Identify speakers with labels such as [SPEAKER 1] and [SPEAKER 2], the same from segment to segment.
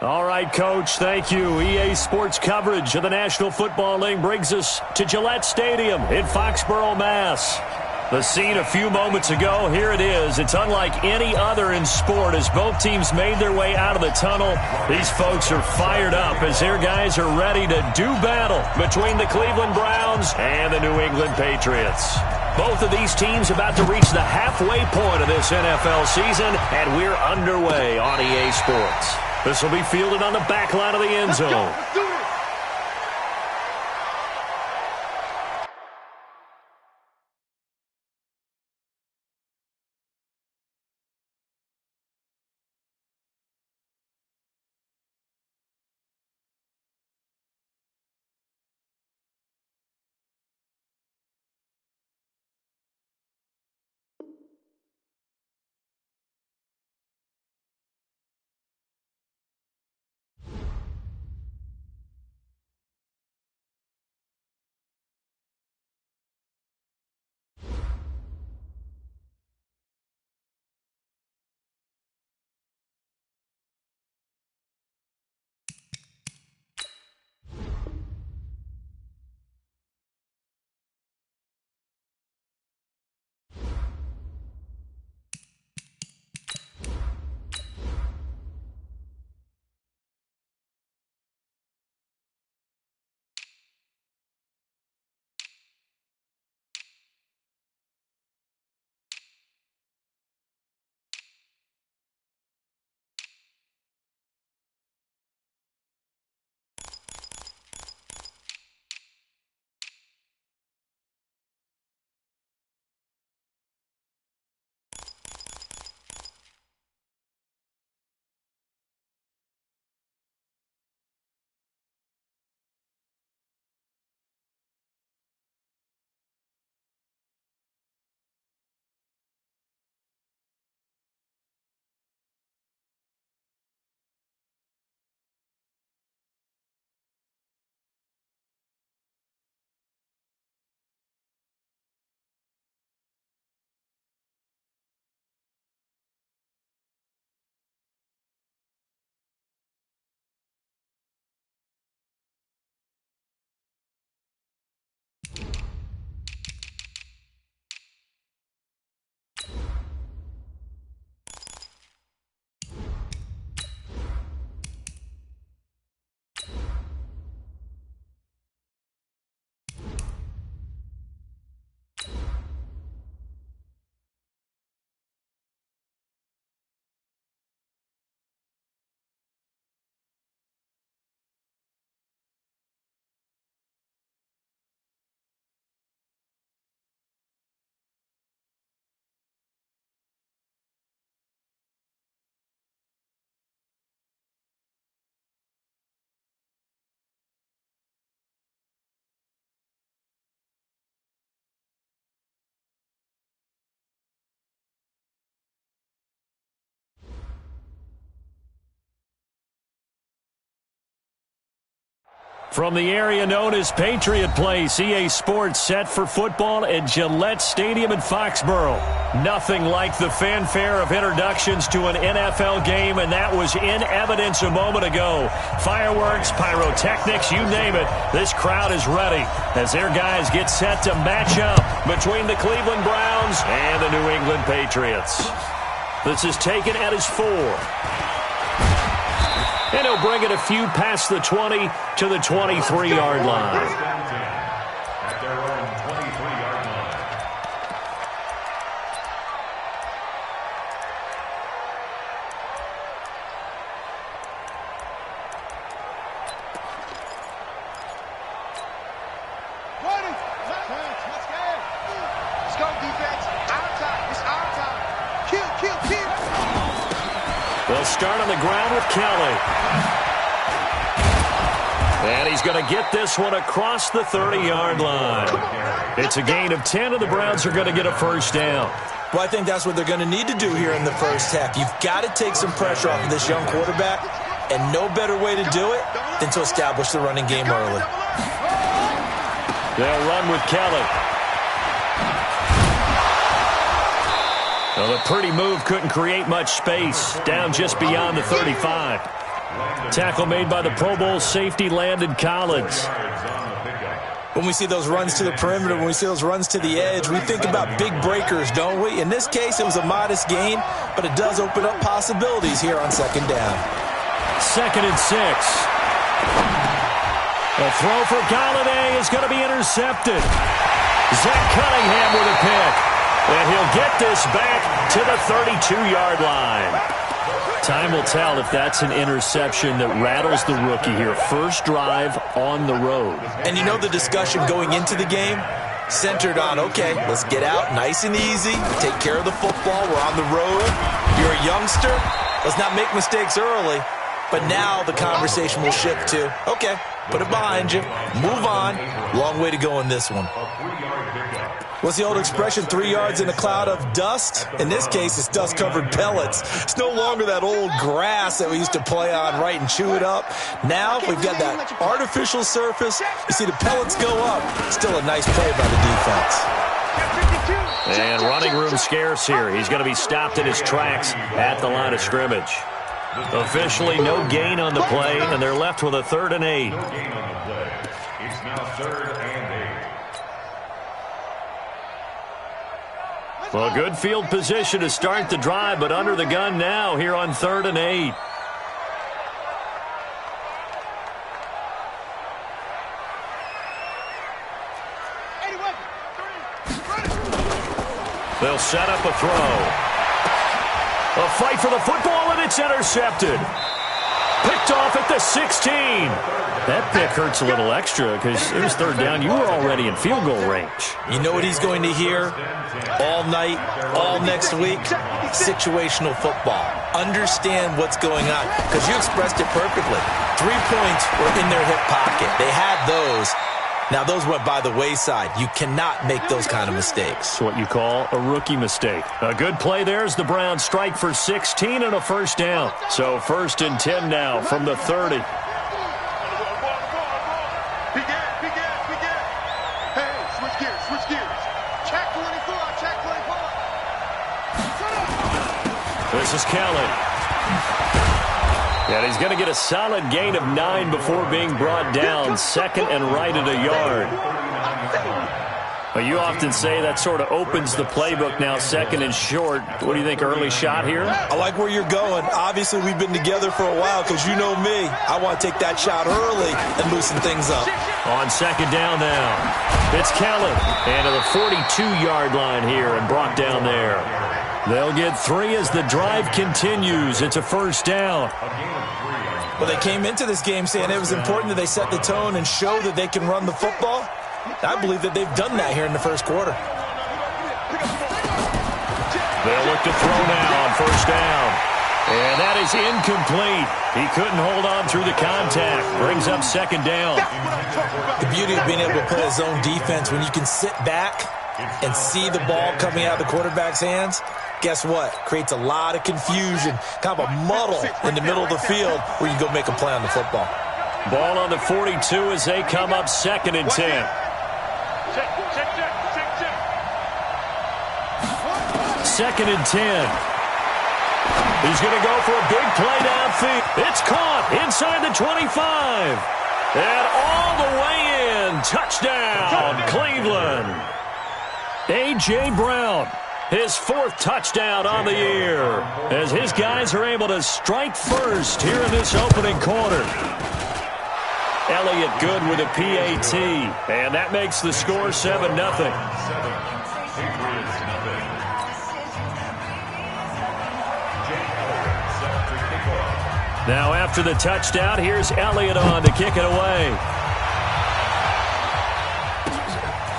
[SPEAKER 1] All right, Coach, thank you. EA Sports coverage of the National Football League brings us to Gillette Stadium in Foxborough, Mass. The scene a few moments ago, here it is. It's unlike any other in sport as both teams made their way out of the tunnel. These folks are fired up as their guys are ready to do battle between the Cleveland Browns and the New England Patriots. Both of these teams about to reach the halfway point of this NFL season, and we're underway on EA Sports. This will be fielded on the back line of the end zone.
[SPEAKER 2] Let's do it.
[SPEAKER 1] From the area known as Patriot Place, EA Sports set for football at Gillette Stadium in Foxborough. Nothing like the fanfare of introductions to an NFL game, and that was in evidence a moment ago. Fireworks, pyrotechnics, you name it, this crowd is ready as their guys get set to match up between the Cleveland Browns and the New England Patriots. This is taken at his 4. And he'll bring it a few past the 20 to the 23-yard line.
[SPEAKER 3] At their own 23-yard line.
[SPEAKER 2] Let's go, defense. Our time. It's our time. Kill.
[SPEAKER 1] They'll start on the ground with Kelly. And he's going to get this one across the 30-yard line. It's a gain of 10, and the Browns are going to get a first down.
[SPEAKER 4] Well, I think that's what they're going to need to do here in the first half. You've got to take some pressure off of this young quarterback, and no better way to do it than to establish the running game early.
[SPEAKER 1] They'll run with Kelly. Well, the pretty move couldn't create much space, down just beyond the 35. Tackle made by the Pro Bowl safety Landon Collins.
[SPEAKER 4] When we see those runs to the perimeter, when we see those runs to the edge, we think about big breakers, don't we? In this case, it was a modest gain, but it does open up possibilities here on second down.
[SPEAKER 1] 2nd and 6. The throw for Galladay is going to be intercepted. Zach Cunningham with a pick. And he'll get this back to the 32-yard line. Time will tell if that's an interception that rattles the rookie here. First drive on the road.
[SPEAKER 4] And you know the discussion going into the game? Centered on, okay, let's get out nice and easy, take care of the football, we're on the road. You're a youngster, let's not make mistakes early. But now the conversation will shift to, okay, put it behind you, move on. Long way to go in this one. What's the old expression, 3 yards in a cloud of dust? In this case, it's dust-covered pellets. It's no longer that old grass that we used to play on, right, and chew it up. Now we've got that artificial surface. You see the pellets go up. Still a nice play by the defense.
[SPEAKER 1] And running room scarce here. He's going to be stopped in his tracks at the line of scrimmage. Officially no gain on the play, and they're left with a 3rd and 8.
[SPEAKER 3] No gain on the play. It's now 3rd and 8.
[SPEAKER 1] Well, good field position to start the drive, but under the gun now here on 3rd and 8. They'll set up a throw. A fight for the football, and it's intercepted. Picked off at the 16. That pick hurts a little extra because it was 3rd down. You were already in field goal range.
[SPEAKER 4] You know what he's going to hear all night, all next week? Situational football. Understand what's going on, because you expressed it perfectly. 3 points were in their hip pocket. They had those. Now, those went by the wayside. You cannot make those kind of mistakes.
[SPEAKER 1] It's what you call a rookie mistake. A good play there as the Browns strike for 16 and a 1st down. So 1st and 10 now from the 30.
[SPEAKER 2] Hey, switch gears. Check 24, check 24.
[SPEAKER 1] This is Kelly. And he's going to get a solid gain of 9 before being brought down. 2nd and right at a yard. Well, you often say that sort of opens the playbook now, 2nd and short. What do you think, early shot here?
[SPEAKER 4] I like where you're going. Obviously, we've been together for a while because you know me. I want to take that shot early and loosen things up.
[SPEAKER 1] On 2nd down now, it's Kelly. And to the 42-yard line here and brought down there. They'll get 3 as the drive continues. It's a 1st down.
[SPEAKER 4] Well, they came into this game saying it was important that they set the tone and show that they can run the football. I believe that they've done that here in the 1st quarter.
[SPEAKER 1] They'll look to throw now on 1st down. And that is incomplete. He couldn't hold on through the contact. Brings up 2nd down.
[SPEAKER 4] The beauty of being able to play a zone defense when you can sit back and see the ball coming out of the quarterback's hands, guess what? Creates a lot of confusion, kind of a muddle in the middle of the field where you can go make a play on the football.
[SPEAKER 1] Ball on the 42 as they come up 2nd and 10. 2nd and 10. He's going to go for a big play downfield. It's caught inside the 25. And all the way in. Touchdown, Cleveland. A.J. Brown, his 4th touchdown on the year, as his guys are able to strike first here in this opening quarter. Elliott good with a PAT, and that makes the score 7-0. Now after the touchdown, here's Elliott on to kick it away.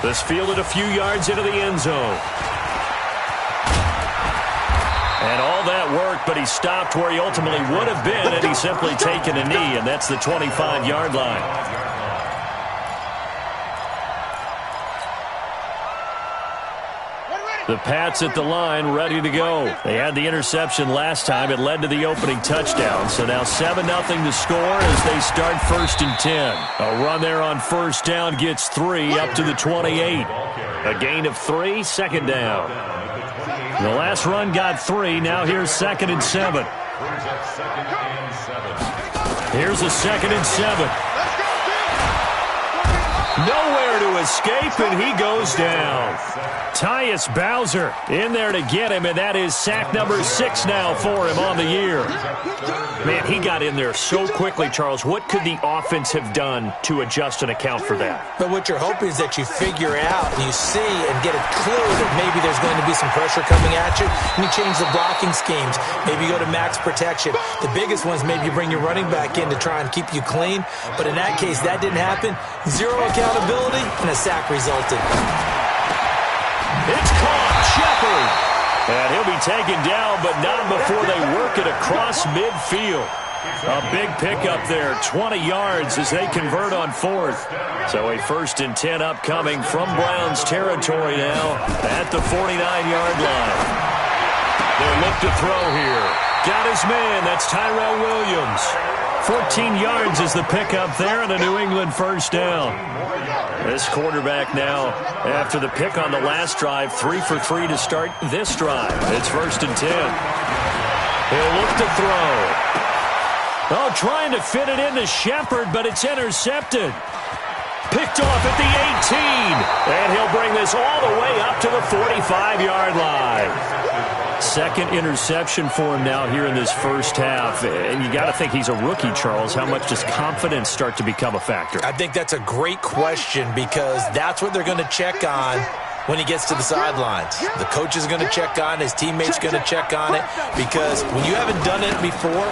[SPEAKER 1] This fielded a few yards into the end zone. And all that worked, but he stopped where he ultimately would have been had he simply taken a knee, and that's the 25-yard line. The Pats at the line, ready to go. They had the interception last time. It led to the opening touchdown. So now 7-0 to score as they start 1st and 10. A run there on 1st down gets 3 up to the 28. A gain of 3, 2nd down. The last run got 3. Now here's 2nd and 7. Here's a 2nd and 7. Nowhere to escape, and he goes down. Tyus Bowser in there to get him, and that is sack number 6 now for him on the year. Man, he got in there so quickly, Charles. What could the offense have done to adjust and account for that?
[SPEAKER 4] But what you're hoping is that you figure out and you see and get a clue that maybe there's going to be some pressure coming at you, and you change the blocking schemes. Maybe you go to max protection. The biggest one is maybe you bring your running back in to try and keep you clean. But in that case, that didn't happen. Zero accountability, and a sack resulted.
[SPEAKER 1] It's caught. Shepard. And he'll be taken down, but not before they work it across midfield. A big pickup there, 20 yards as they convert on 4th. So a 1st and 10 upcoming from Browns territory now at the 49-yard line. They'll look to throw here. Got his man. That's Tyrell Williams. 14 yards is the pickup there and a New England 1st down. This quarterback now, after the pick on the last drive, 3 for 3 to start this drive. It's 1st and 10. He'll look to throw. Oh, trying to fit it into Shepard, but it's intercepted. Picked off at the 18. And he'll bring this all the way up to the 45-yard line. 2nd interception for him now here in this first half. And you got to think he's a rookie, Charles. How much does confidence start to become a factor?
[SPEAKER 4] I think that's a great question because that's what they're going to check on when he gets to the sidelines. The coach is going to check on it. His teammates are going to check on it because when you haven't done it before,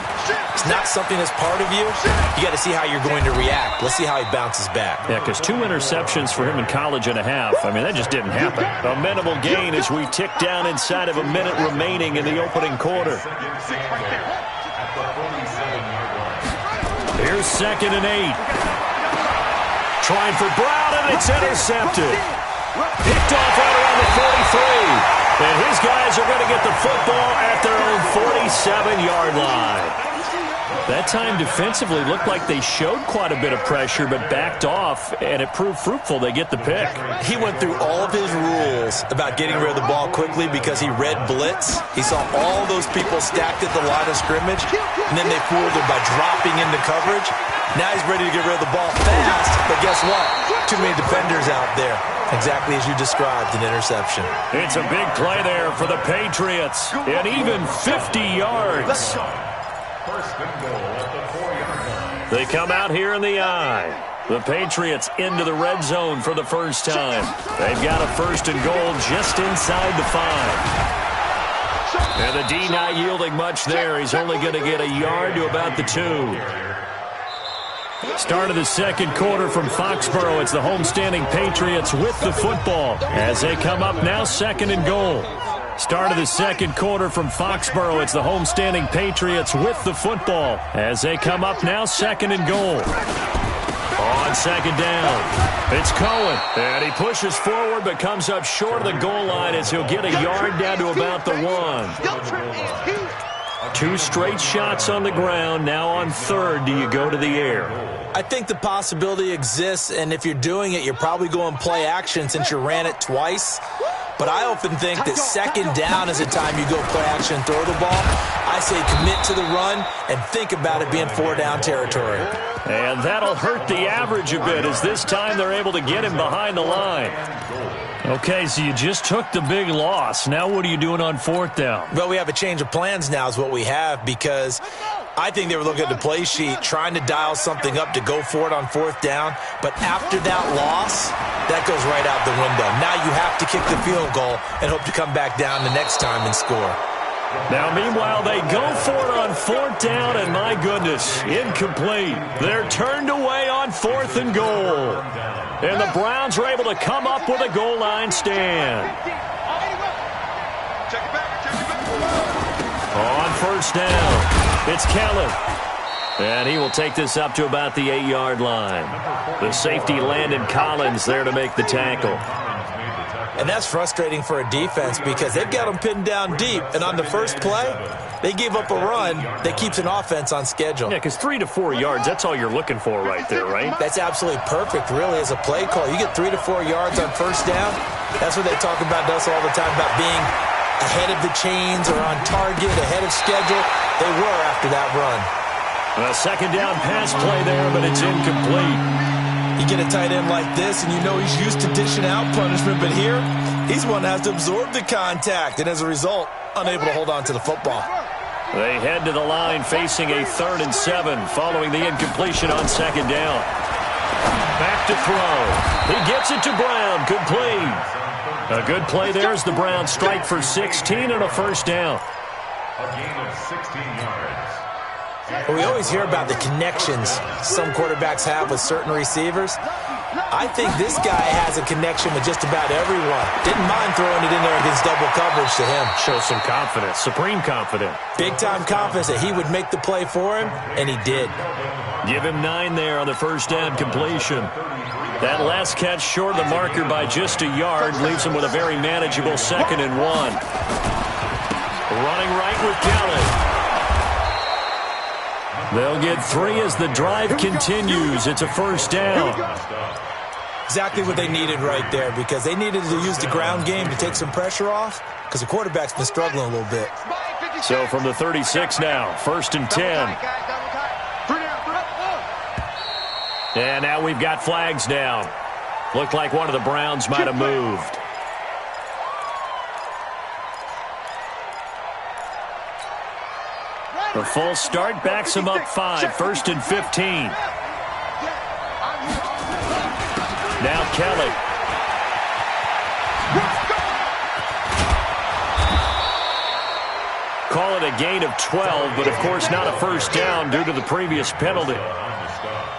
[SPEAKER 4] it's not something that's part of you. You got to see how you're going to react. Let's see how he bounces back.
[SPEAKER 1] Yeah, because 2 interceptions for him in college and a half. I mean, that just didn't happen. A minimal gain as we tick down inside of a minute remaining in the opening quarter. Here's 2nd and 8. Trying for Brown, and it's intercepted. Picked off right around the 43. And his guys are going to get the football at their own 47-yard line. That time defensively looked like they showed quite a bit of pressure but backed off, and it proved fruitful. They get the pick.
[SPEAKER 4] He went through all of his rules about getting rid of the ball quickly because he read blitz. He saw all those people stacked at the line of scrimmage, and then they fooled him by dropping into coverage. Now he's ready to get rid of the ball fast, but guess what? Too many defenders out there. Exactly as you described, an interception.
[SPEAKER 1] It's a big play there for the Patriots. And even 50 yards. They come out here in the eye. The Patriots into the red zone for the first time. They've got a 1st and goal just inside the 5. And the D not yielding much there. He's only going to get a yard to about the 2. Start of the 2nd quarter from Foxborough. It's the homestanding Patriots with the football as they come up now 2nd and goal. Start of the 2nd quarter from Foxborough. It's the homestanding Patriots with the football as they come up now 2nd and goal. On 2nd down, it's Cohen, and he pushes forward but comes up short of the goal line as he'll get a yard down to about the 1. 2 straight shots on the ground. Now on 3rd, do you go to the air?
[SPEAKER 4] I think the possibility exists, and if you're doing it, you're probably going play action since you ran it twice. But I often think that 2nd down is the time you go play action and throw the ball. I say commit to the run and think about it being 4-down territory.
[SPEAKER 1] And that'll hurt the average a bit as this time they're able to get him behind the line. Okay, so you just took the big loss. Now what are you doing on 4th down?
[SPEAKER 4] Well, we have a change of plans now is what we have because I think they were looking at the play sheet, trying to dial something up to go for it on 4th down. But after that loss, that goes right out the window. Now you have to kick the field goal and hope to come back down the next time and score.
[SPEAKER 1] Now, meanwhile, they go for it on 4th down, and my goodness, incomplete. They're turned away on 4th and goal. And the Browns are able to come up with a goal line stand. On 1st down, it's Kellen. And he will take this up to about the 8-yard line. The safety Landon Collins there to make the tackle.
[SPEAKER 4] And that's frustrating for a defense because they've got them pinned down deep. And on the first play, they gave up a run that keeps an offense on schedule.
[SPEAKER 1] Yeah, because 3 to 4 yards, that's all you're looking for right there, right?
[SPEAKER 4] That's absolutely perfect, really, as a play call. You get 3 to 4 yards on 1st down. That's what they talk about to us all the time, about being ahead of the chains or on target, ahead of schedule. They were after that run.
[SPEAKER 1] A second down pass play there, but it's incomplete.
[SPEAKER 4] You get a tight end like this, and you know he's used to dishing out punishment, but here, he's one that has to absorb the contact, and as a result, unable to hold on to the football.
[SPEAKER 1] They head to the line facing a 3rd and 7 following the incompletion on second down. Back to throw. He gets it to Brown, complete. A good play there as the Browns strike for 16 and a first down.
[SPEAKER 3] A gain of 16 yards.
[SPEAKER 4] Well, we always hear about the connections some quarterbacks have with certain receivers. I think this guy has a connection with just about everyone. Didn't mind throwing it in there against double coverage to him.
[SPEAKER 1] Shows some confidence, supreme confidence.
[SPEAKER 4] Big-time confidence that he would make the play for him, and he did.
[SPEAKER 1] Give him 9 there on the first down completion. That last catch short of the marker by just a yard leaves him with a very manageable 2nd and 1. Running right with Kelly. They'll get 3 as the drive continues. It's a first down.
[SPEAKER 4] Exactly what they needed right there, because they needed to use the ground game to take some pressure off, because the quarterback's been struggling a little bit.
[SPEAKER 1] So from the 36 now, 1st and 10. And now we've got flags down. Looked like one of the Browns might have moved. The full start backs him up 5, 1st and 15. Now Kelly. Call it a gain of 12, but of course not a first down due to the previous penalty.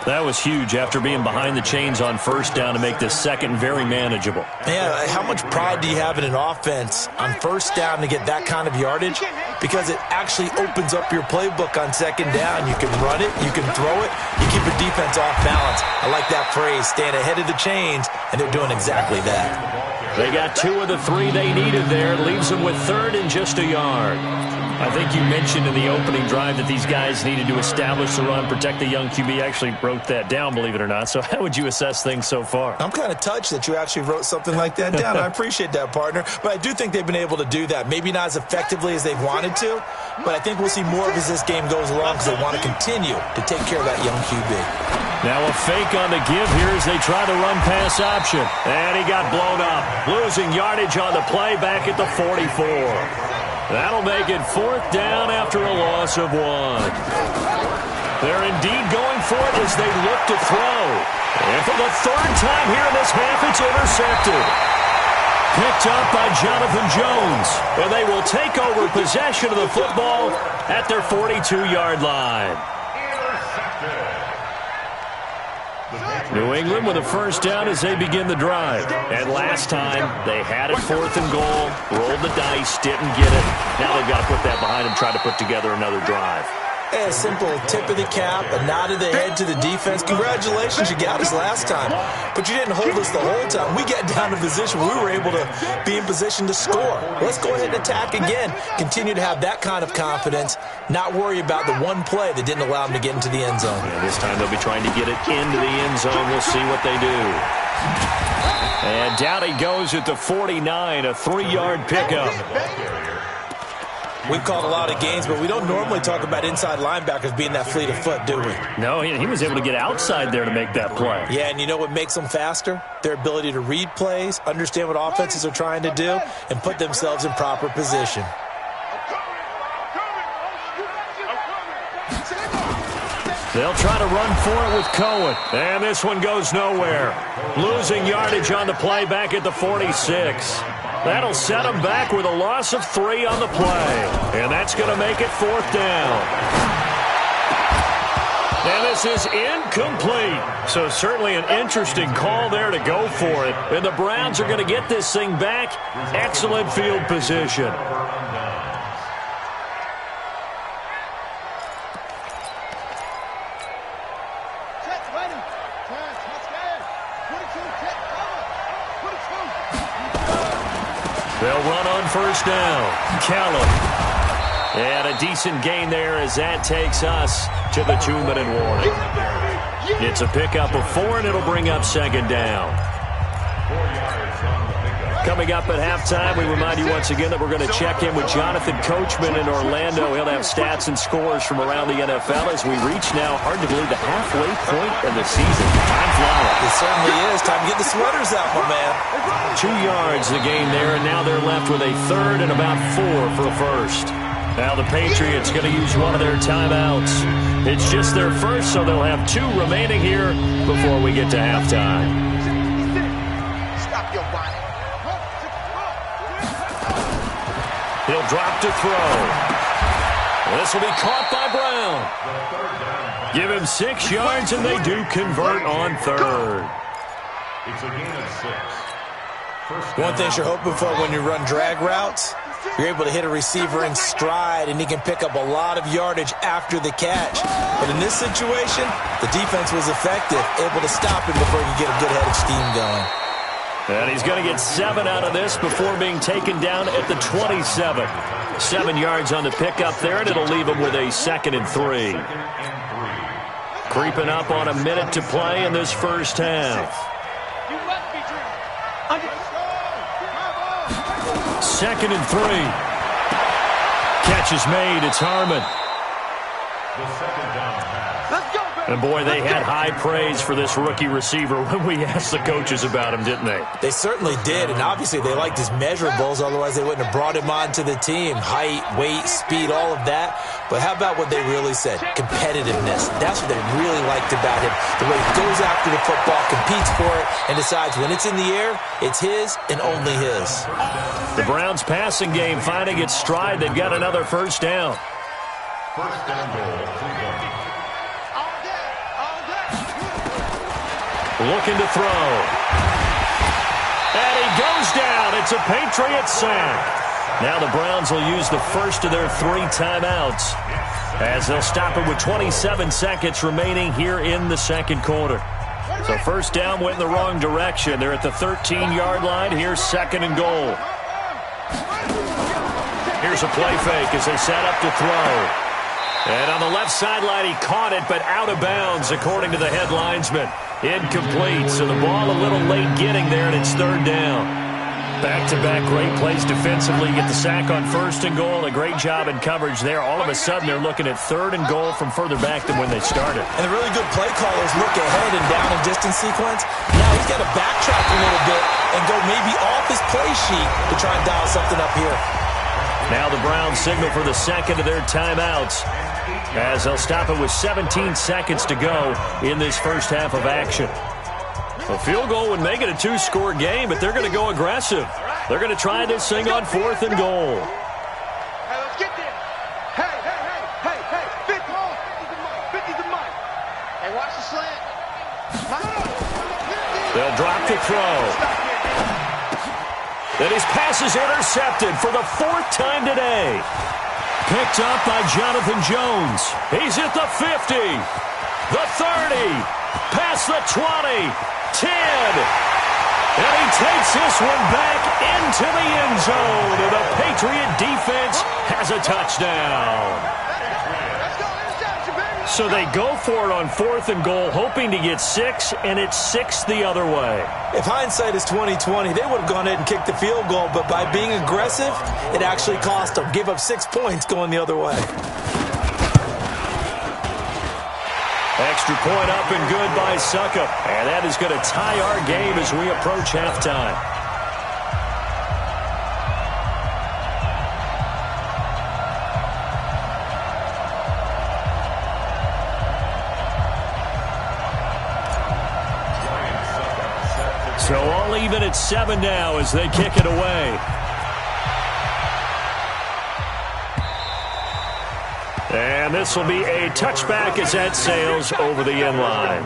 [SPEAKER 1] That was huge after being behind the chains on first down to make this second very manageable.
[SPEAKER 4] Yeah, how much pride do you have in an offense on first down to get that kind of yardage? Because it actually opens up your playbook on second down. You can run it, you can throw it, you keep your defense off balance. I like that phrase, staying ahead of the chains, and they're doing exactly that.
[SPEAKER 1] They got 2 of the 3 they needed there. Leaves them with 3rd and just a yard. I think you mentioned in the opening drive that these guys needed to establish the run, protect the young QB. Actually wrote that down, believe it or not. So how would you assess things so far?
[SPEAKER 4] I'm kind of touched that you actually wrote something like that down. I appreciate that, partner. But I do think they've been able to do that. Maybe not as effectively as they've wanted to, but I think we'll see more of as this game goes along because they want to continue to take care of that young QB.
[SPEAKER 1] Now a fake on the give here as they try to run pass option. And he got blown up. Losing yardage on the play back at the 44. That'll make it 4th down after a loss of 1. They're indeed going for it as they look to throw. And for the 3rd time here in this half, it's intercepted. Picked up by Jonathan Jones. And they will take over possession of the football at their 42-yard line. New England with a first down as they begin the drive. And last time, they had it 4th and goal, rolled the dice, didn't get it. Now they've got to put that behind them, try to put together another drive.
[SPEAKER 4] A simple tip of the cap, a nod of the head to the defense. Congratulations, you got us last time. But you didn't hold us the whole time. We got down to position where we were able to be in position to score. Let's go ahead and attack again. Continue to have that kind of confidence, not worry about the one play that didn't allow them to get into the end zone.
[SPEAKER 1] Yeah, this time they'll be trying to get it into the end zone. We'll see what they do. And down he goes at the 49, a 3-yard pickup.
[SPEAKER 4] We've called a lot of games, but we don't normally talk about inside linebackers being that fleet of foot, do we?
[SPEAKER 1] No, he was able to get outside there to make that play.
[SPEAKER 4] Yeah, and you know what makes them faster? Their ability to read plays, understand what offenses are trying to do, and put themselves in proper position.
[SPEAKER 1] They'll try to run for it with Cohen. And this one goes nowhere. Losing yardage on the play back at the 46. That'll set them back with a loss of 3 on the play. And that's going to make it 4th down. And this is incomplete. So certainly an interesting call there to go for it. And the Browns are going to get this thing back. Excellent field position. They'll run on first down. Callum. And a decent gain there as that takes us to the 2-minute warning. It's a pickup of 4, and it'll bring up second down.
[SPEAKER 3] 4 yards on the pickup.
[SPEAKER 1] Coming up at halftime, we remind you once again that we're going to check in with Jonathan Coachman in Orlando. He'll have stats and scores from around the NFL as we reach now, hard to believe, the halfway point of the season. Time flying.
[SPEAKER 4] It certainly is. Time to get the sweaters out, my man.
[SPEAKER 1] 2 yards the gain there, and now they're left with a third and about 4 for a first. Now the Patriots going to use one of their timeouts. It's just their first, so they'll have 2 remaining here before we get to halftime.
[SPEAKER 2] Stop your body.
[SPEAKER 1] He'll drop to throw. This will be caught by Brown. Give him 6 yards, and they do convert on third.
[SPEAKER 3] It's a gain of 6.
[SPEAKER 4] One thing you're hoping for when you run drag routes, you're able to hit a receiver in stride, and he can pick up a lot of yardage after the catch. But in this situation, the defense was effective, able to stop him before he could get a good head of steam going.
[SPEAKER 1] And he's going to get 7 out of this before being taken down at the 27. 7 yards on the pickup there, and it'll leave him with a 2nd and 3. Creeping up on a minute to play in this first half. 2nd and 3. Catch is made. It's Harmon. And, boy, they had high praise for this rookie receiver when we asked the coaches about him, didn't they?
[SPEAKER 4] They certainly did, and obviously they liked his measurables, otherwise they wouldn't have brought him onto the team. Height, weight, speed, all of that. But how about what they really said? Competitiveness. That's what they really liked about him. The way he goes after the football, competes for it, and decides when it's in the air, it's his and only his.
[SPEAKER 1] The Browns' passing game finding its stride. They've got another first down.
[SPEAKER 3] First down goal, Cleveland.
[SPEAKER 1] Looking to throw. And he goes down. It's a Patriots sack. Now the Browns will use the first of their 3 timeouts as they'll stop it with 27 seconds remaining here in the second quarter. So first down went in the wrong direction. They're at the 13-yard line. Here's 2nd and goal. Here's a play fake as they set up to throw. And on the left sideline, he caught it, but out of bounds, according to the head linesman. Incomplete, so the ball a little late getting there, and it's 3rd down. Back-to-back great plays defensively. Get the sack on 1st and goal. A great job in coverage there. All of a sudden, they're looking at 3rd and goal from further back than when they started.
[SPEAKER 4] And the really good play callers look ahead and down and distance sequence. Now he's got to backtrack a little bit and go maybe off his play sheet to try and dial something up here.
[SPEAKER 1] Now the Browns signal for the second of their timeouts as they'll stop it with 17 seconds to go in this first half of action. A field goal would make it a 2-score game, but they're going to go aggressive. They're going to try this thing on 4th and goal.
[SPEAKER 2] Hey, let's get there. Hey, 50's the mic. Hey, watch the slant.
[SPEAKER 1] They'll drop the throw. Then his pass is intercepted for the 4th time today. Picked up by Jonathan Jones. He's at the 50, the 30, past the 20, 10. And he takes this one back into the end zone. And the Patriot defense has a touchdown. So they go for it on 4th and goal, hoping to get 6, and it's 6 the other way.
[SPEAKER 4] If hindsight is 20/20, they would have gone ahead and kicked the field goal, but by being aggressive, it actually cost them. Give up 6 points going the other way.
[SPEAKER 1] Extra point up and good by Suckup. And that is going to tie our game as we approach halftime. So all even at 7 now as they kick it away. And this will be a touchback as that sails over the end line.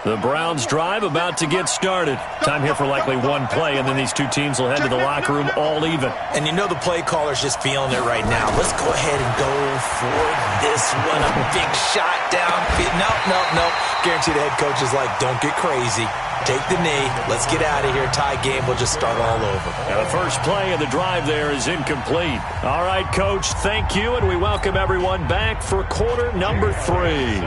[SPEAKER 1] The Browns drive about to get started. Time here for likely one play, and then these two teams will head to the locker room all even.
[SPEAKER 4] And you know the play caller's just feeling it right now. Let's go ahead and go for this one. A big shot downfield. No. Guarantee the head coach is like, don't get crazy. Take the knee. Let's get out of here. Tie game. We'll just start all over.
[SPEAKER 1] And the first play of the drive there is incomplete. All right, Coach, thank you, and we welcome everyone back for quarter number 3.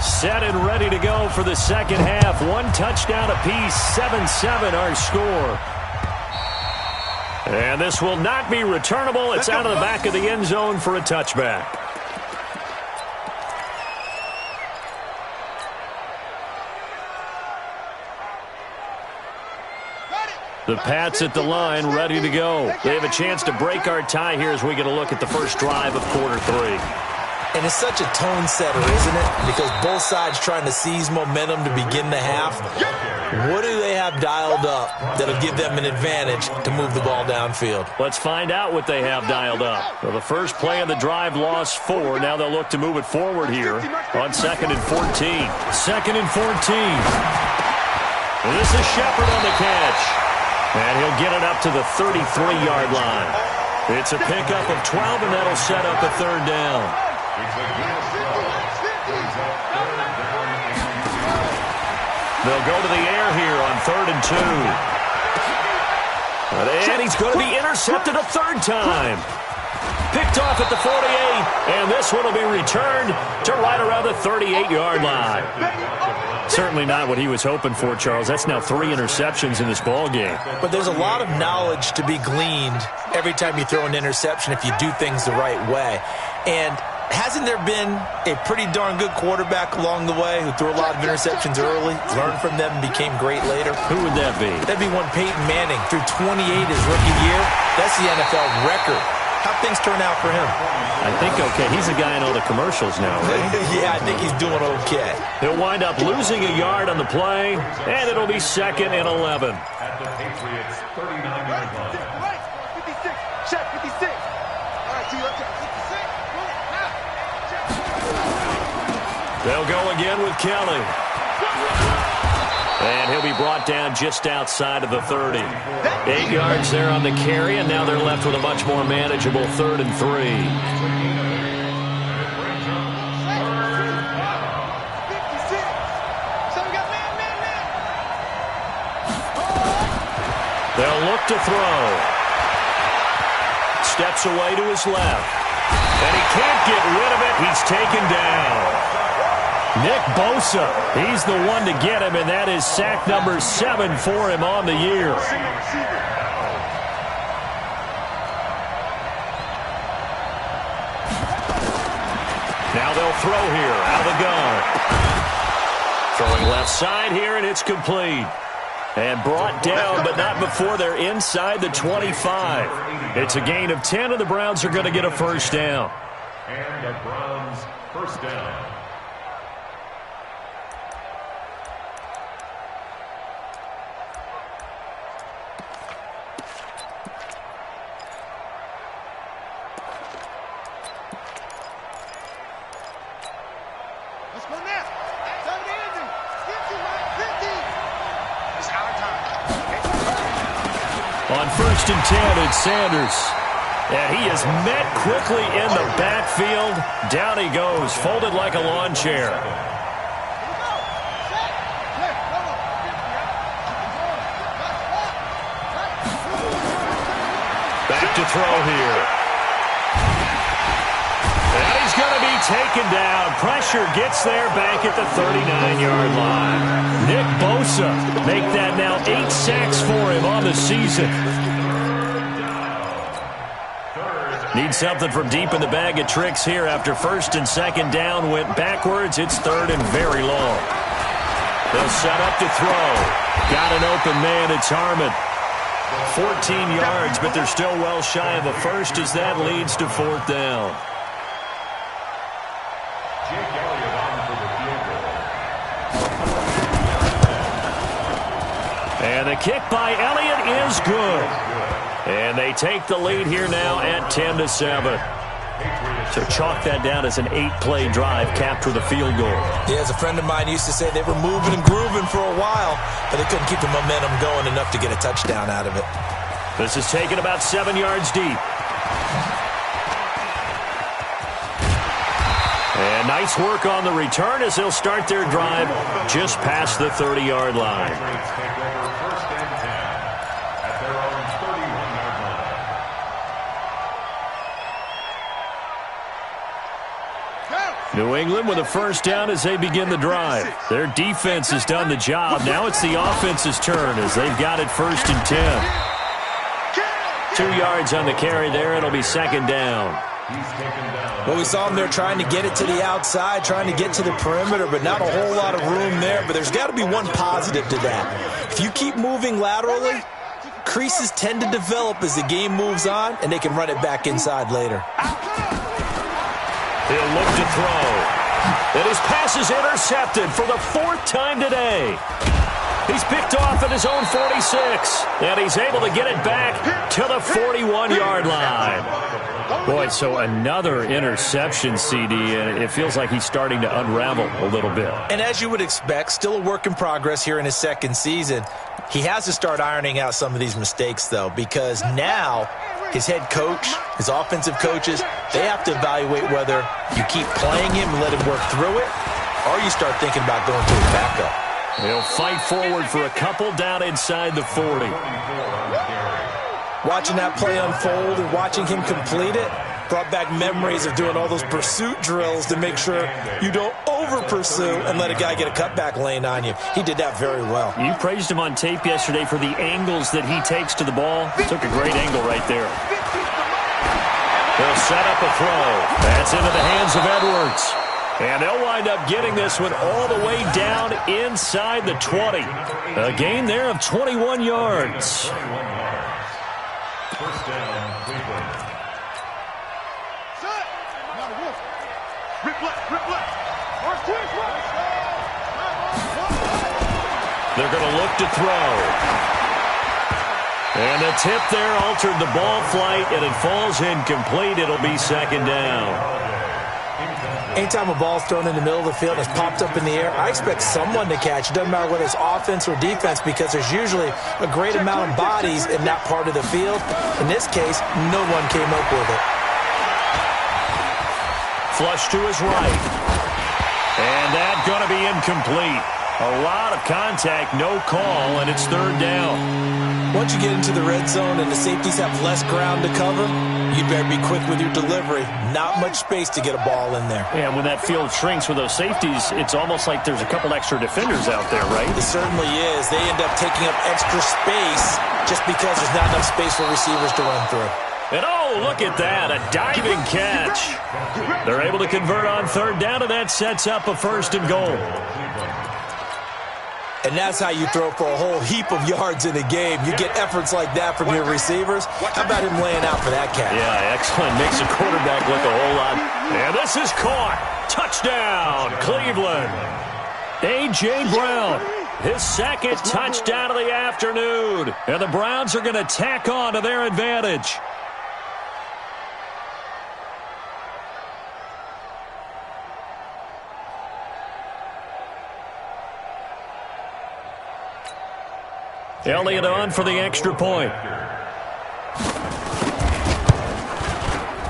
[SPEAKER 1] Set and ready to go for the second half. One touchdown apiece, 7-7 our score. And this will not be returnable. It's out of the back of the end zone for a touchback. The Pats at the line, ready to go. They have a chance to break our tie here as we get a look at the first drive of quarter 3.
[SPEAKER 4] And it's such a tone setter, isn't it? Because both sides trying to seize momentum to begin the half. What do they have dialed up that'll give them an advantage to move the ball downfield?
[SPEAKER 1] Let's find out what they have dialed up. Well, the first play of the drive lost 4. Now they'll look to move it forward here on 2nd and 14. 2nd and 14. And this is Shepard on the catch. And he'll get it up to the 33-yard line. It's a pickup of 12, and that'll set up a third down. They'll go to the air here on 3rd and 2. And he's going to be intercepted a third time. Picked off at the 48, and this one will be returned to right around the 38-yard line. Certainly not what he was hoping for, Charles. That's now 3 interceptions in this ball game.
[SPEAKER 4] But there's a lot of knowledge to be gleaned every time you throw an interception if you do things the right way. And hasn't there been a pretty darn good quarterback along the way who threw a lot of interceptions early, learned from them, and became great later?
[SPEAKER 1] Who would that be?
[SPEAKER 4] That'd be one Peyton Manning. Threw 28 his rookie year. That's the NFL record. How'd things turn out for him?
[SPEAKER 1] I think okay. He's a guy in all the commercials now, right?
[SPEAKER 4] Yeah, I think he's doing okay.
[SPEAKER 1] He'll wind up losing a yard on the play, and it'll be 2nd and 11.
[SPEAKER 3] At the Patriots' 39-yard line.
[SPEAKER 2] 56. Check 56. All right, T, let's 56.
[SPEAKER 1] They'll go again with Kelly. And he'll be brought down just outside of the 30. 8 yards there on the carry, and now they're left with a much more manageable 3rd and 3. They'll look to throw. Steps away to his left. And he can't get rid of it. He's taken down. Nick Bosa, he's the one to get him, and that is sack number 7 for him on the year. Now they'll throw here out of the gun. Throwing left side here, and it's complete. And brought down, but not before they're inside the 25. It's a gain of 10, and the Browns are going to get a first down.
[SPEAKER 3] And the Browns' first down.
[SPEAKER 1] On 1st and 10, it's Sanders. And he is met quickly in the backfield. Down he goes, folded like a lawn chair. Back to throw here. And he's going to be taken down. Pressure gets there back at the 39-yard line. Nick Bosa make that now 8 sacks for him on the season. Need something from deep in the bag of tricks here after 1st and 2nd down went backwards. It's 3rd and very long. They'll set up to throw. Got an open man. It's Harmon. 14 yards, but they're still well shy of a first as that leads to 4th down. And the kick by Elliott is good. And they take the lead here now at 10-7. So chalk that down as an 8-play drive, capture the field goal.
[SPEAKER 4] Yeah, as a friend of mine used to say, they were moving and grooving for a while, but they couldn't keep the momentum going enough to get a touchdown out of it.
[SPEAKER 1] This is taken about 7 yards deep. And nice work on the return as they'll start their drive just past the 30-yard line. New England with a first down as they begin the drive. Their defense has done the job. Now it's the offense's turn as they've got it first and 10. 2 yards on the carry there. It'll be second down.
[SPEAKER 4] Well, we saw them there trying to get it to the outside, trying to get to the perimeter, but not a whole lot of room there. But there's got to be one positive to that. If you keep moving laterally, creases tend to develop as the game moves on, and they can run it back inside later.
[SPEAKER 1] He'll look to throw. And his pass is intercepted for the 4th time today. He's picked off at his own 46. And he's able to get it back to the 41-yard line. Boy, so another interception, CD, and it feels like he's starting to unravel a little bit.
[SPEAKER 4] And as you would expect, still a work in progress here in his second season. He has to start ironing out some of these mistakes, though, because now his head coach, his offensive coaches, they have to evaluate whether you keep playing him and let him work through it, or you start thinking about going to his backup.
[SPEAKER 1] He'll fight forward for a couple down inside the 40.
[SPEAKER 4] Watching that play unfold and watching him complete it brought back memories of doing all those pursuit drills to make sure you don't over-pursue and let a guy get a cutback lane on you. He did that very well.
[SPEAKER 1] You praised him on tape yesterday for the angles that he takes to the ball. Took a great angle right there. They'll set up a throw. That's into the hands of Edwards. And they'll wind up getting this one all the way down inside the 20. A gain there of 21 yards.
[SPEAKER 3] First down, Cleveland.
[SPEAKER 1] They're going to look to throw. And the tip there altered the ball flight, and it falls incomplete. It'll be second down.
[SPEAKER 4] Anytime a ball's thrown in the middle of the field and it's popped up in the air, I expect someone to catch. It doesn't matter whether it's offense or defense, because there's usually a great amount of bodies in that part of the field. In this case, no one came up with it.
[SPEAKER 1] Flush to his right. And that's going to be incomplete. A lot of contact, no call, and it's third down.
[SPEAKER 4] Once you get into the red zone and the safeties have less ground to cover, you'd better be quick with your delivery. Not much space to get a ball in there.
[SPEAKER 1] Yeah, when that field shrinks with those safeties, it's almost like there's a couple extra defenders out there, right?
[SPEAKER 4] It certainly is. They end up taking up extra space just because there's not enough space for receivers to run through.
[SPEAKER 1] And oh, look at that, a diving catch. They're able to convert on third down, and that sets up a first and goal.
[SPEAKER 4] And that's how you throw for a whole heap of yards in a game. You get efforts like that from your receivers. How about him laying out for that catch?
[SPEAKER 1] Yeah, excellent. Makes the quarterback look a whole lot. And this is caught. Touchdown, Cleveland. A.J. Brown, his second touchdown of the afternoon. And the Browns are going to tack on to their advantage. Elliott on for the extra point.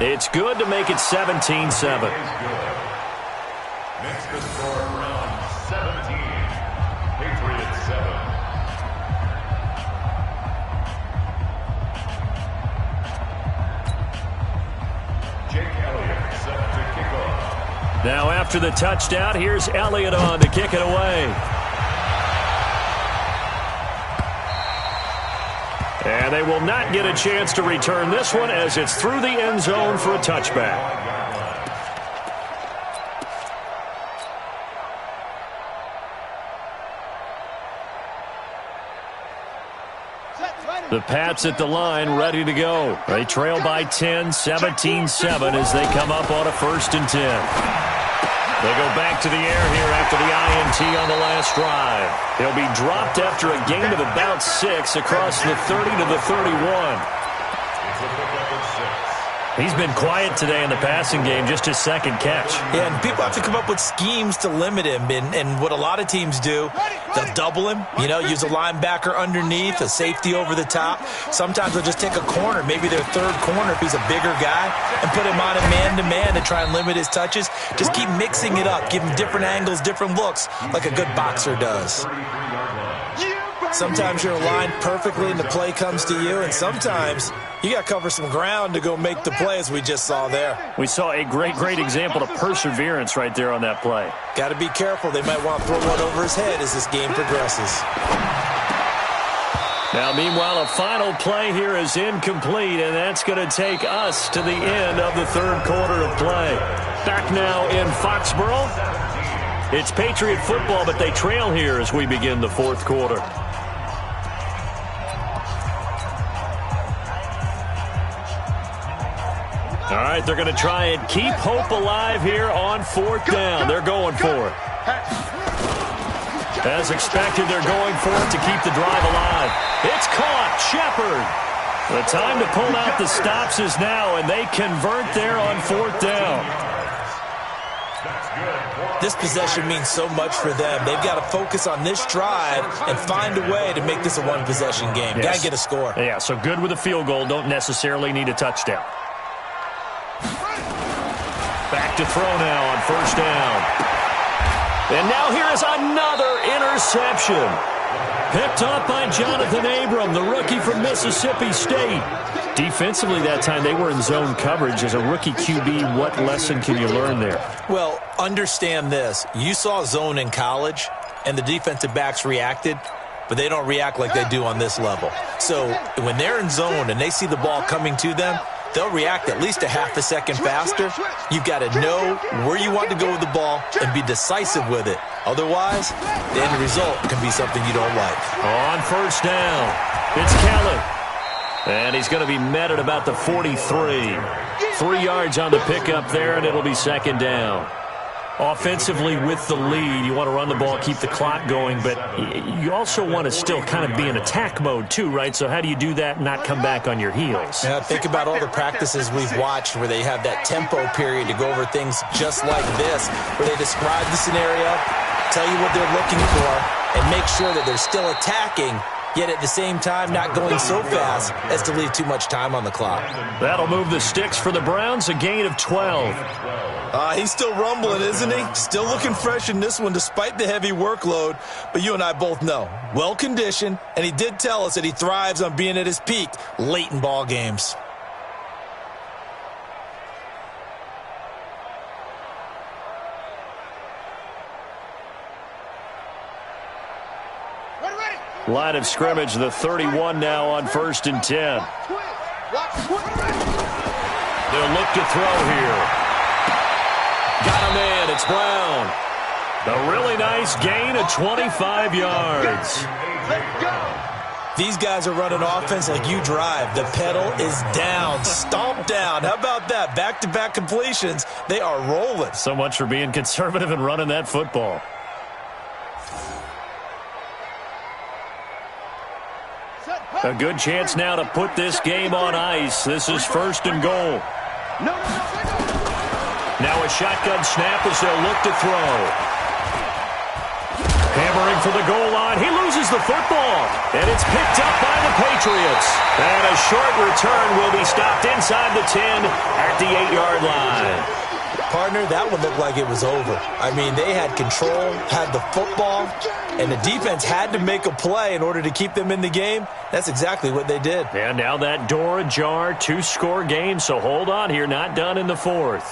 [SPEAKER 1] It's good to make it 17-7.
[SPEAKER 3] Makes the score Browns 17, Patriots 7. Jake Elliott set to kick off.
[SPEAKER 1] Now after the touchdown, here's Elliott on to kick it away. And they will not get a chance to return this one as it's through the end zone for a touchback. The Pats at the line, ready to go. They trail by 10, 17-7 as they come up on a first and 10. They go back to the air here after the INT on the last drive. They'll be dropped after a gain of about 6 across the 30 to the 31. He's been quiet today in the passing game, just his second catch.
[SPEAKER 4] Yeah, and people have to come up with schemes to limit him. And what a lot of teams do, they'll double him, use a linebacker underneath, a safety over the top. Sometimes they'll just take a corner, maybe their third corner if he's a bigger guy, and put him on a man-to-man to try and limit his touches. Just keep mixing it up, give him different angles, different looks, like a good boxer does. Sometimes you're aligned perfectly and the play comes to you, and sometimes you got to cover some ground to go make the play, as we just saw there.
[SPEAKER 1] We saw a great example of perseverance right there on that play.
[SPEAKER 4] Got to be careful. They might want to throw one over his head as this game progresses.
[SPEAKER 1] Now, meanwhile, a final play here is incomplete, and that's going to take us to the end of the third quarter of play. Back now in Foxborough. It's Patriot football, but they trail here as we begin the fourth quarter. All right, they're going to try and keep hope alive here on fourth down. They're going for it. As expected, they're going for it to keep the drive alive. It's caught. Shepard. The time to pull out the stops is now, and they convert there on fourth down.
[SPEAKER 4] This possession means so much for them. They've got to focus on this drive and find a way to make this a one-possession game.
[SPEAKER 1] Yes.
[SPEAKER 4] Got to get a score.
[SPEAKER 1] Yeah, so good with a field goal. Don't necessarily need a touchdown. Back to throw now on first down. And now here is another interception. Picked up by Jonathan Abram, the rookie from Mississippi State. Defensively that time, they were in zone coverage. As a rookie QB, what lesson can you learn there?
[SPEAKER 4] Well, understand this. You saw zone in college, and the defensive backs reacted, but they don't react like they do on this level. So when they're in zone and they see the ball coming to them, they'll react at least a half a second faster. You've got to know where you want to go with the ball and be decisive with it. Otherwise, the end result can be something you don't like.
[SPEAKER 1] On first down, it's Kelly. And he's going to be met at about the 43. 3 yards on the pickup there, and it'll be second down. Offensively with the lead, you want to run the ball, keep the clock going, but you also want to still kind of be in attack mode too, right? So how do you do that and not come back on your heels?
[SPEAKER 4] Yeah, think about all the practices we've watched where they have that tempo period to go over things just like this, where they describe the scenario, tell you what they're looking for, and make sure that they're still attacking, yet at the same time not going so fast as to leave too much time on the clock.
[SPEAKER 1] That'll move the sticks for the Browns, a gain of 12.
[SPEAKER 4] He's still rumbling, isn't he? Still looking fresh in this one despite the heavy workload. But you and I both know, well-conditioned, and he did tell us that he thrives on being at his peak late in ball games.
[SPEAKER 1] Line of scrimmage, the 31 now on 1st and 10. They'll look to throw here. Got him in. It's Brown. A really nice gain of 25 yards.
[SPEAKER 4] These guys are running offense like you drive. The pedal is down, stomped down. How about that? Back-to-back completions. They are rolling.
[SPEAKER 1] So much for being conservative and running that football. A good chance now to put this game on ice. This is 1st and goal. Now a shotgun snap as they'll look to throw. Hammering for the goal line. He loses the football. And it's picked up by the Patriots. And a short return will be stopped inside the 10 at the 8-yard line.
[SPEAKER 4] Partner, that one looked like it was over. I mean, they had control, had the football, and the defense had to make a play in order to keep them in the game. That's exactly what they did.
[SPEAKER 1] And now that door ajar, 2-score game, so hold on here, not done in the 4th.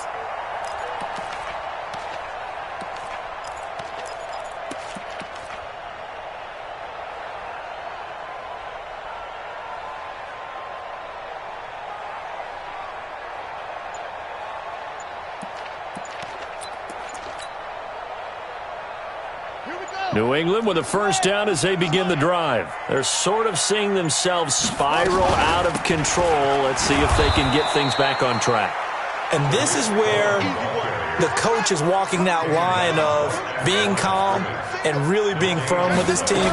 [SPEAKER 1] New England with a first down as they begin the drive. They're sort of seeing themselves spiral out of control. Let's see if they can get things back on track.
[SPEAKER 4] And this is where the coach is walking that line of being calm and really being firm with his team.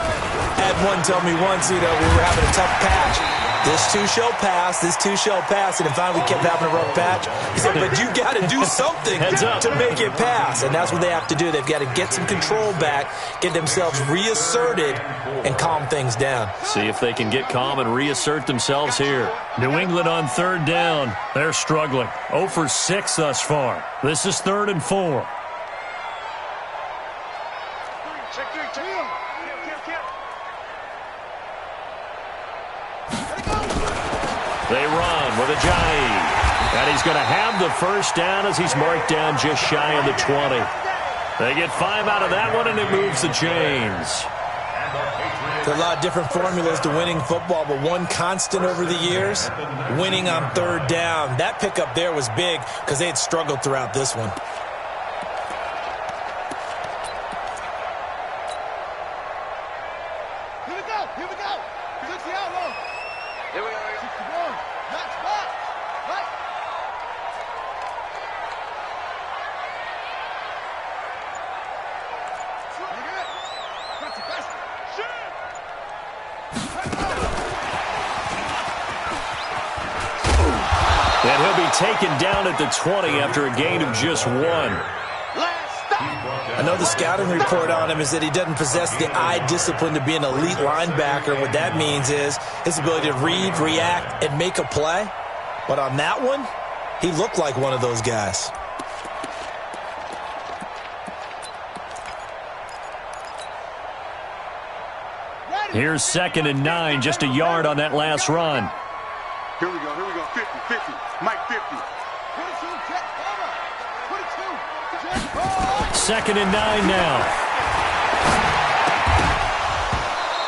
[SPEAKER 4] Had one tell me once, we were having a tough patch. This too shall pass, this too shall pass. And finally we kept having a rough patch. He said, but you got to do something to make it pass. And that's what they have to do. They've got to get some control back, get themselves reasserted, and calm things down.
[SPEAKER 1] See if they can get calm and reassert themselves here. New England on third down. They're struggling. 0 for 6 thus far. This is 3rd and 4. They run with Ajayi. And he's going to have the first down as he's marked down just shy of the 20. They get 5 out of that one, and it moves the chains.
[SPEAKER 4] There are a lot of different formulas to winning football, but one constant over the years, winning on third down. That pickup there was big because they had struggled throughout this one.
[SPEAKER 2] Here we go. Here we go. Look the outlaw. Here we go. 61. Match back. Right. That's the best. Shoot.
[SPEAKER 1] And he'll be taken down at the 20 after a gain of just 1.
[SPEAKER 4] I know the scouting report on him is that he doesn't possess the eye discipline to be an elite linebacker. What that means is his ability to read, react, and make a play. But on that one, he looked like one of those guys.
[SPEAKER 1] Here's 2nd and 9, just a yard on that last run.
[SPEAKER 2] Here we go. 50, 50. Mike 50. 22, jet over. 22, jet over.
[SPEAKER 1] 2nd and 9 now.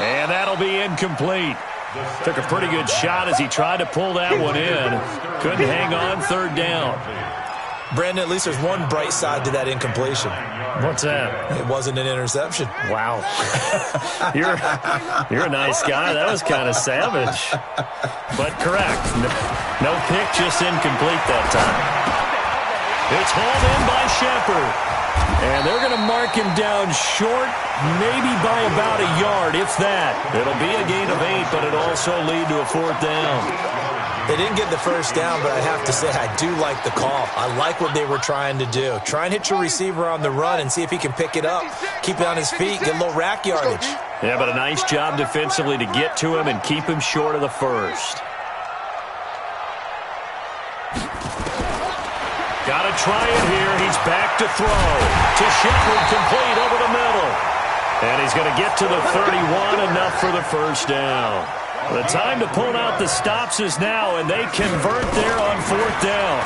[SPEAKER 1] And that'll be incomplete. Took a pretty good shot as he tried to pull that one in. Couldn't hang on 3rd down.
[SPEAKER 4] Brandon, at least there's one bright side to that incompletion.
[SPEAKER 1] What's that?
[SPEAKER 4] It wasn't an interception.
[SPEAKER 1] Wow. You're a nice guy. That was kind of savage. But correct. No pick, just incomplete that time. It's hauled in by Shepard. And they're going to mark him down short, maybe by about a yard, if that. It'll be a gain of 8, but it'll also lead to a 4th down.
[SPEAKER 4] They didn't get the first down, but I have to say I do like the call. I like what they were trying to do. Try and hit your receiver on the run and see if he can pick it up, keep it on his feet, get a little rack yardage.
[SPEAKER 1] Yeah, but a nice job defensively to get to him and keep him short of the first. Got to try it here. He's back to throw. To Shepard, complete over the middle. And he's going to get to the 31, enough for the first down. The time to pull out the stops is now, and they convert there on 4th down.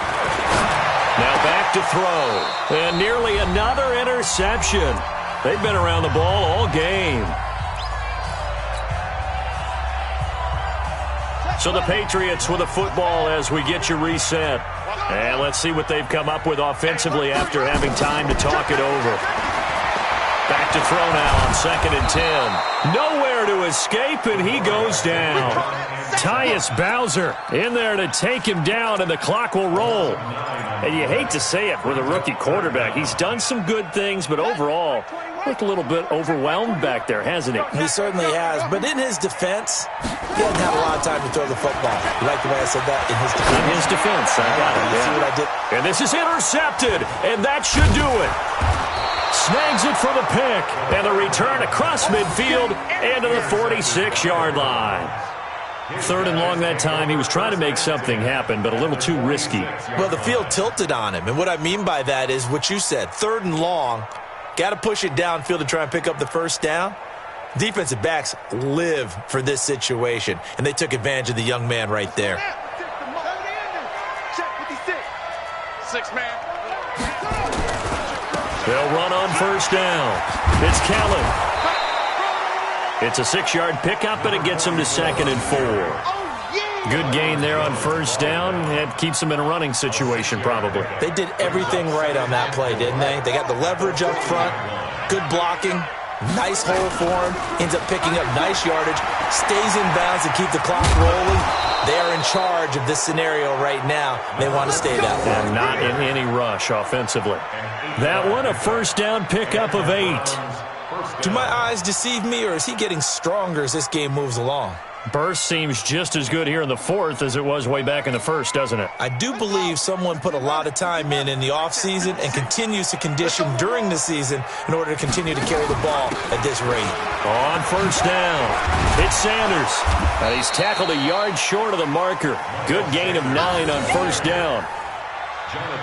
[SPEAKER 1] Now back to throw. And nearly another interception. They've been around the ball all game. So the Patriots with a football as we get you reset. And let's see what they've come up with offensively after having time to talk it over. Back to throw now on 2nd and 10. Nowhere to escape, and he goes down. Tyus Bowser in there to take him down, and the clock will roll. And you hate to say it with a rookie quarterback. He's done some good things, but overall, looked a little bit overwhelmed back there, hasn't he?
[SPEAKER 4] He certainly has. But in his defense, he hasn't had a lot of time to throw the football. You like the way I said that? In his defense.
[SPEAKER 1] In his defense, I got it.
[SPEAKER 4] You see what I did?
[SPEAKER 1] And this is intercepted, and that should do it. Snags it for the pick, and the return across midfield and to the 46-yard line. 3rd and long that time. He was trying to make something happen, but a little too risky.
[SPEAKER 4] Well, the field tilted on him, and what I mean by that is what you said. 3rd and long, got to push it downfield to try and pick up the first down. Defensive backs live for this situation, and they took advantage of the young man right there.
[SPEAKER 1] They'll run on 1st down. It's Kellen. It's a 6-yard pickup, and it gets him to 2nd and 4. Good gain there on 1st down. It keeps him in a running situation, probably.
[SPEAKER 4] They did everything right on that play, didn't they? They got the leverage up front, good blocking, nice hole for him, ends up picking up nice yardage, stays in bounds and keep the clock rolling. They are in charge of this scenario right now. They want to stay that way.
[SPEAKER 1] And not in any rush offensively. That one, a 1st down pickup of 8.
[SPEAKER 4] Do my eyes deceive me, or is he getting stronger as this game moves along?
[SPEAKER 1] Burst seems just as good here in the fourth as it was way back in the first, doesn't it?
[SPEAKER 4] I do believe someone put a lot of time in the offseason and continues to condition during the season in order to continue to carry the ball at this rate.
[SPEAKER 1] On first down, it's Sanders. And he's tackled a yard short of the marker. Good gain of 9 on first down.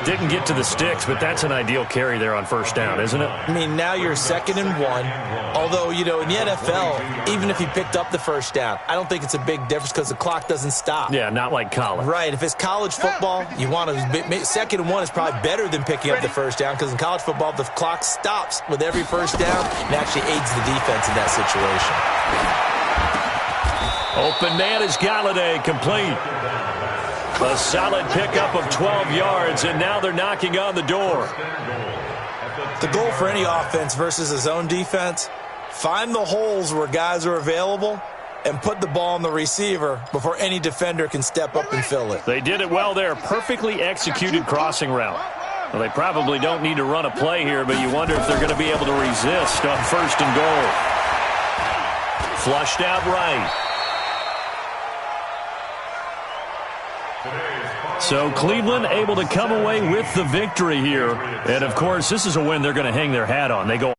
[SPEAKER 1] Didn't get to the sticks, but that's an ideal carry there on first down, isn't it?
[SPEAKER 4] I mean, now you're 2nd and 1. Although, you know, in the NFL, even if he picked up the first down, I don't think it's a big difference because the clock doesn't stop.
[SPEAKER 1] Yeah, not like college.
[SPEAKER 4] Right. If it's college football, you want to 2nd and 1 is probably better than picking up the first down because in college football, the clock stops with every first down and actually aids the defense in that situation.
[SPEAKER 1] Open man is Galladay, complete. A solid pickup of 12 yards, and now they're knocking on the door.
[SPEAKER 4] The goal for any offense versus his own defense, find the holes where guys are available and put the ball on the receiver before any defender can step up and fill it.
[SPEAKER 1] They did it well there. Perfectly executed crossing route. Well, they probably don't need to run a play here, but you wonder if they're going to be able to resist on first and goal. Flushed out right. So Cleveland able to come away with the victory here. And, of course, this is a win they're going to hang their hat on. They go